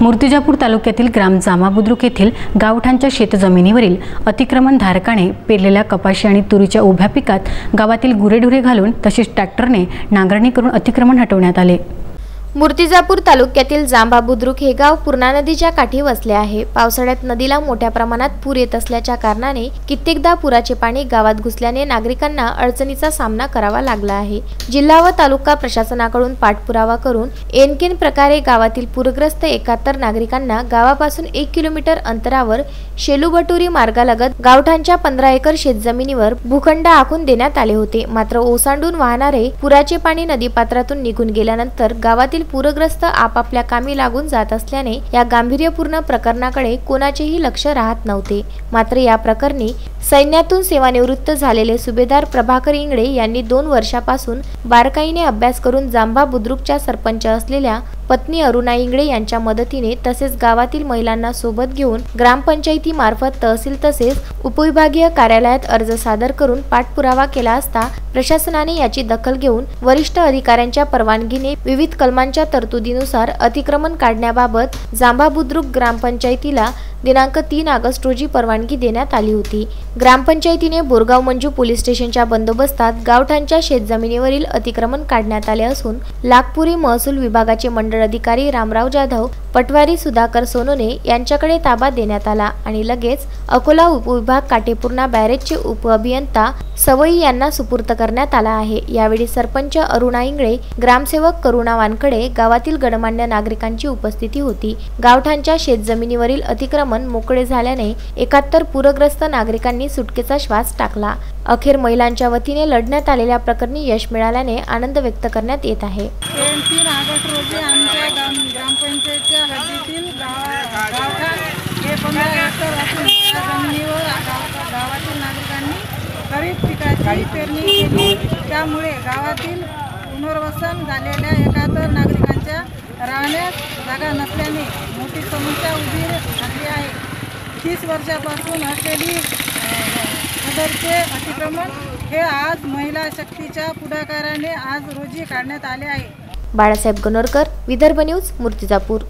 मूर्तिजापूर तालुक्यातील ग्राम जांभाबुद्रुक येथील गावठाणच्या शेतजमिनीवरील अतिक्रमणधारकाने पेरलेल्या कपाशी आणि तुरीच्या उभ्या पिकात गावातील गुरेढोरे घालून तसेच ट्रॅक्टरने नांगरणी करून अतिक्रमण हटवण्यात आले। मूर्तिजापूर तालुक्यातील जांभाबुद्रुक हे गाव पूर्णा नदीच्या काठी वसले आहे। पावसाळ्यात नदीला मोठ्या प्रमाणात पूर येत असल्याच्या कारणाने कित्येकदा पुराचे पाणी गावात घुसल्याने नागरिकांना अडचणीचा सामना करावा लागला आहे। जिल्हा व तालुका प्रशासनाकडून पाठपुरावा करून एनकेन प्रकारे गावातील पूरग्रस्त 71 नागरिकांना गावापासून 1 किलोमीटर अंतरावर शेलूबटुरी मार्गालगत गावठाणच्या 15 एकर शेतजमिनीवर भूखंड आखून देण्यात आले होते। मात्र ओसांडून वाहणारे पुराचे पाणी नदीपात्रातून निघून गेल्यानंतर गावातील पूरग्रस्त आपापल्या कामी लागून जात असल्याने या गांभीर्यपूर्ण प्रकरणाकडे कोणाचेही लक्ष राहत नव्हते। मात्र या प्रकरणी सैन्यातून सेवानिवृत्त झालेले सुभेदार प्रभाकर इंगळे यांनी 2 वर्षापासून बारकाईने अभ्यास करून जांभाबुद्रुकच्या सरपंच असलेल्या पत्नी अरुणा इंगळे यांच्या मदतीने तसेच गावातील महिलांना सोबत घेऊन ग्रामपंचायती मार्फत तहसील तसेच उपविभागीय कार्यालयात अर्ज सादर करून पाठपुरावा केला असता प्रशासनाने याची दखल घेऊन वरिष्ठ अधिकाऱ्यांच्या परवानगीने विविध कलमांच्या तरतुदीनुसार अतिक्रमण काढण्याबाबत जांभाबुद्रुक ग्रामपंचायतीला दिनांक 3 ऑगस्ट रोजी परवानगी देण्यात आली होती। ग्रामपंचायतीने बोरगाव मंजू पोलीस स्टेशनच्या बंदोबस्तात गावठाणच्या शेतजमिनीवरील अतिक्रमण काढण्यात आले असून लाखपुरी महसूल विभागाचे मंडळ अधिकारी रामराव जाधव, पटवारी सुधाकर सोनोने यांच्याकडे ताबा देण्यात आला आणि लगेच अकोला उपविभाग काटेपूर्णा बॅरेजचे उपअभियंता सवई यांना सुपूर्त करण्यात आला आहे। यावेळी सरपंच अरुणा इंगळे, ग्रामसेवक करुणा वानकडे, गावातील गणमान्य नागरिकांची उपस्थिती होती। गावठाणच्या शेतजमिनीवरील अतिक्रमण मोकळे झाल्याने 71 पूरग्रस्त नागरिकांनी सुटकेचा श्वास टाकला। अखेर महिलांच्या वतीने लढण्यात आलेल्या प्रकरणी यश मिळाल्याने आनंद व्यक्त करण्यात येत आहे। 3 ऑगस्ट रोजी आमच्या ग्रामपंचायतच्या हद्दीतील गावठाण हे 15 एकर असून त्या जमिनीवर गावातील नागरिकांनी खरीप पिकाची पेरणी केली। त्यामुळे गावातील पुनर्वसन झालेल्या 71 नागरिकांच्या राहण्यास जागा नसल्याने मोठी समस्या उभी राहिली आहे। 30 वर्षापासून असलेली सदरचे अतिक्रमण हे आज महिला शक्तीच्या पुढाकाराने आज रोजी काढण्यात आले आहे। बाळासाहेब गणोरकर, विदर्भ न्यूज, मूर्तिजापूर।